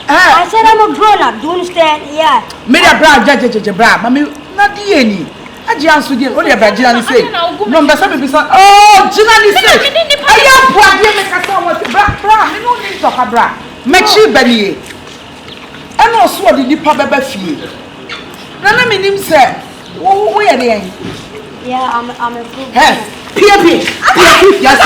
I said I'm a grown up. Do you understand? Yeah. Me a bra, bra. Mami, not the any. I just answered you. What your Gina say? No, but some people say, oh, Gina say. I am poor. You make a song with bra. Me no need to have bra. Me cheap Benny. I know so the nipa bebe fee. Nana me nim say. Where are they? Yeah, I'm a fool. Hey, P. Yes,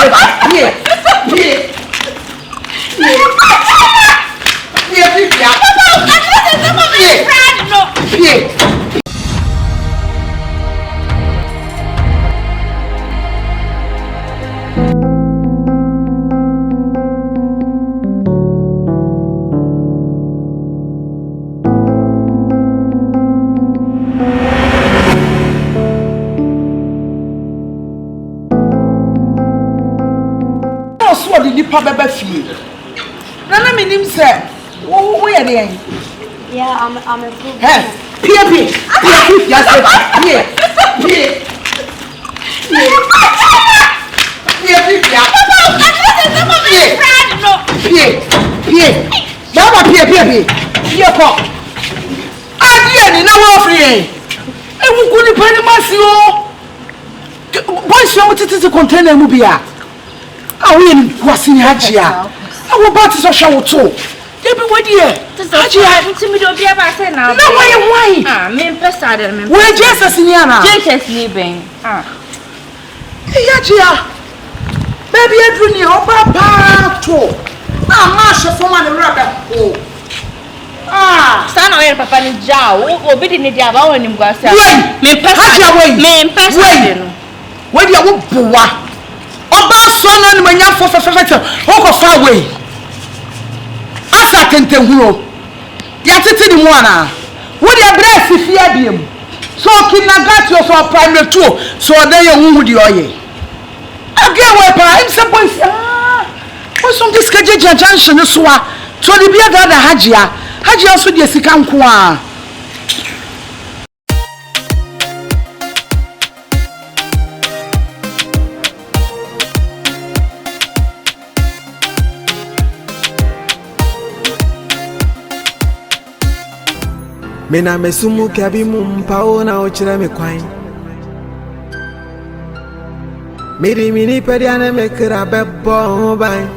what did you papa feel? Nana me nim say, where are they? Yeah, I'm a fool. Hey, P. Yes, I will Kwasi Hajia. I will about to show too. Everybody here. Hajia, to me don't be about say now. No, why? Ah, me person. We're just as Niana. Just sleeping. Hey, Hajia. Baby, every year, Papa, too. Masha for my rubber. Son of Papa ni Jow, or bidding it down when you go. Me person. Where do you want? Oba son on my young for far away. Asa Kentehuro. Yatiti the Mwana. Would you bless if you had him? So Kinagati of our primary tour, so there you would you ye. Again, weapon, I'm supposed. What's on this Kajaja Junction? So the beer gather Hajia also the Sikamqua. Mena mesumu kabi mumpao na ochira me kwan. Miri mini pediane me kira bebo bai.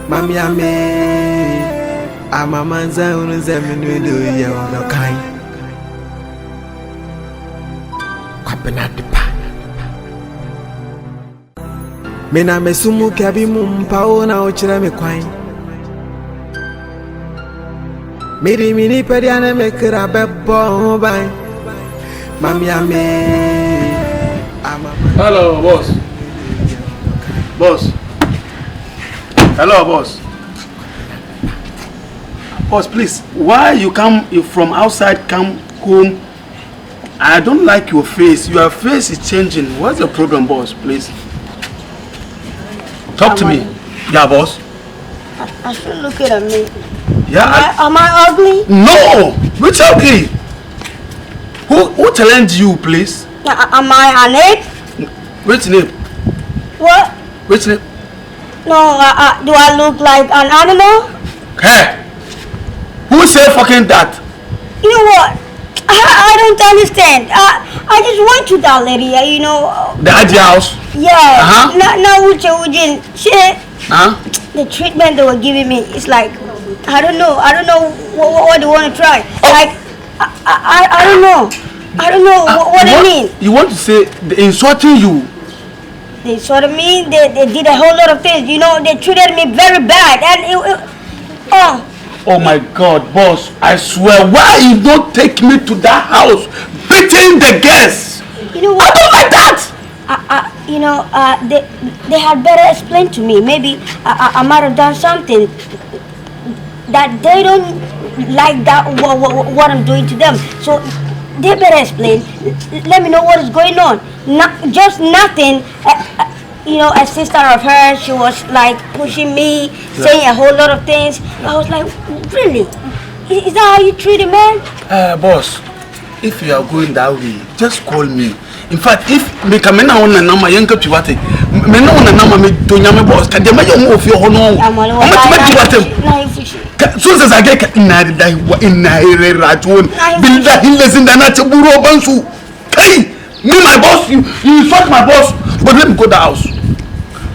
Mami ame amamanza unuze minudu ya ono kai. Kwapena dipa. Mena mesumu kabi mumpao na ochira me kwan. Miri mini pediane me kira bebo bai. Mami ame. Hello, boss. Boss. Hello, boss. Boss, please. Why you from outside come home? I don't like your face. Your face is changing. What's the problem, boss? Please. Talk to me. Yeah, boss. I should look at me. Yeah. Am I ugly? No! Which ugly? Who challenged you, please? Am I an ape? Which name? What? Which name? No, do I look like an animal? Hey! Who said fucking that? You know what? I don't understand. I just went to that lady, you know. The Hajia house? Yeah. Now shit. The treatment they were giving me, it's like, I don't know what they want to try. Like, I don't know. I don't know what they mean. You want to say they insulting you? They insulted me. They did a whole lot of things. You know, they treated me very bad. And Oh my God, boss! I swear, why you don't take me to that house, beating the guests? You know what? I don't like that. You know, they had better explain to me. Maybe I might have done something that they don't like that what I'm doing to them. So they better explain. Let me know what is going on. Just nothing. You know, a sister of hers, she was like pushing me, saying a whole lot of things. I was like, really? Is that how you treat a man? Boss, if you are going that way, just call me. In fact, if me come na on na number yanka piwate, me na on na number me to nyame boss, ka de ma yo mo fi ho no. So as I get in a rajun, Bilda Hills in the Nacha Buro Bansu. Hey, me, my boss, you insult my boss, but let me go to the house.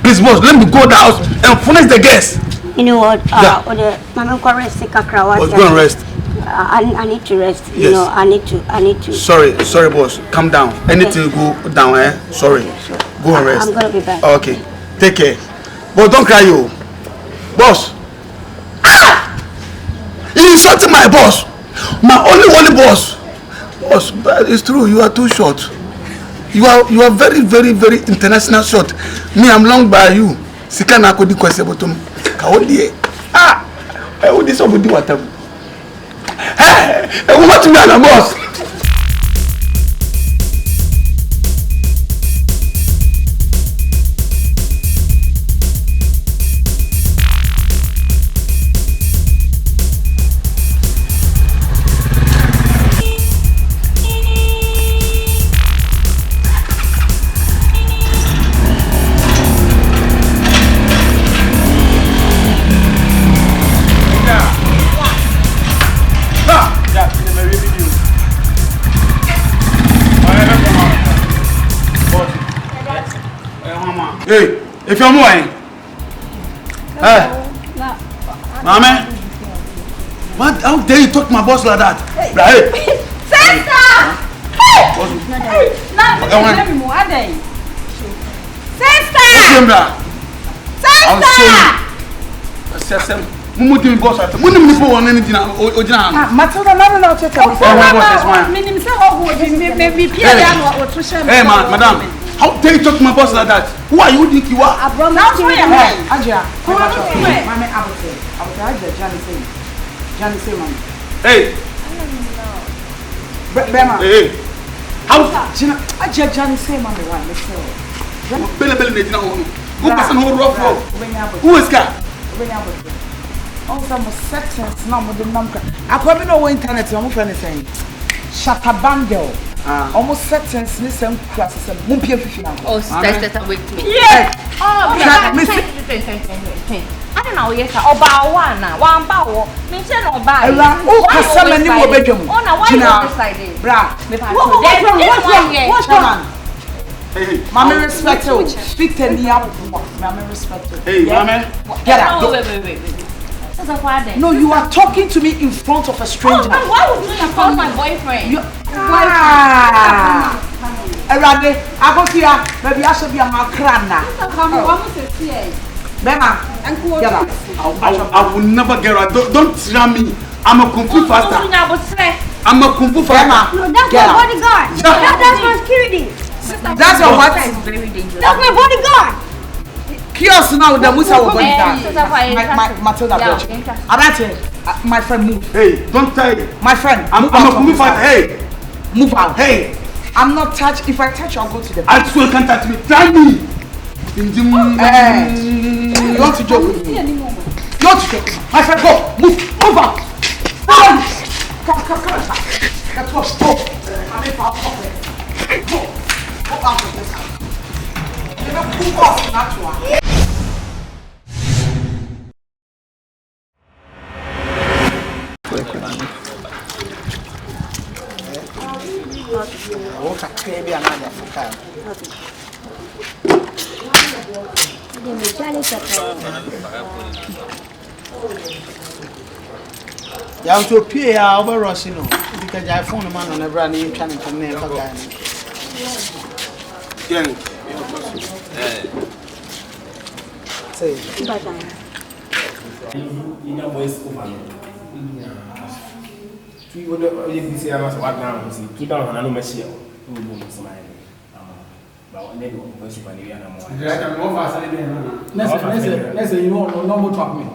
Please, boss, let me go to the house and furnish the guests. You know what? Yeah. Mama go rest. Boss, go and rest. I need to rest. Yes. You know, I need to. Sorry, boss. Calm down. Anything go down, eh? Sorry. Sure. Go and rest. I'm gonna be back. Okay. Take care. But don't cry, you. Boss. Ah! You insulted my boss. My only boss. Boss, it's true. You are too short. You are very, very, very international short. Me, I'm long by you. Sikana kodi kwesebotum. Kaodie. Ah! I would this over do whatever. Hey! What you mean, boss? Hey, if you're moving, hey, Mama, what? How dare you talk to my boss like that? Hey, Sister! Hey! Sister! Mumu boss at Mumu on anything. Matilda, no, hey, madam. How dare you talk to my boss like that? Who are you think you are? Hajia. Hey. Bema. Hey. How? Hajia Johnny say mama why Who person who rough? Who is that? Also, settings now with the number. I probably know what internet I'm saying. Shatabandel. Almost settings in some classes and won't be a fish. Oh, that's wait me. Yeah! Oh, I don't know, yes, about one bow. Mention or buy. Oh, Casamani will be doing. Oh, now why you decided? Bra, what's wrong? Hey, Mama respect you. Speak to me up. Mama respect you. Hey, Mama. Get out. Wait. No, you are talking to me in front of a stranger. Oh, why would you call my boyfriend? Erade, I go here. Maybe I should be a macrana. Bema, get out. I will never get out. Don't ram me. I'm a kung fu faster. I'm a kung fu faster. No, that's my bodyguard. That's my security. That's your what? That's very dangerous. That's my bodyguard. Kiosk now, the Musa will bring down. Matilda, my friend, move. Hey, don't tell you. My friend, I'm a kung fu fighter. Hey, move out. Hey, I'm not touched. If I touch you, I'll go to the. I swear you can't touch me. Tell me. You want to joke with me? You want to joke with me? My friend, go. Move out. Come. Let's go. I'm in for a Go out of this house. Move off, not one. Ya to pie ya over rushing no because I phone man on every name trying to name for guy. Yeah. Say. Ina boys over. Tu would you see us what now see keep on no machine. We will smile. But then we voice over the animal. Let's you know no more talk me.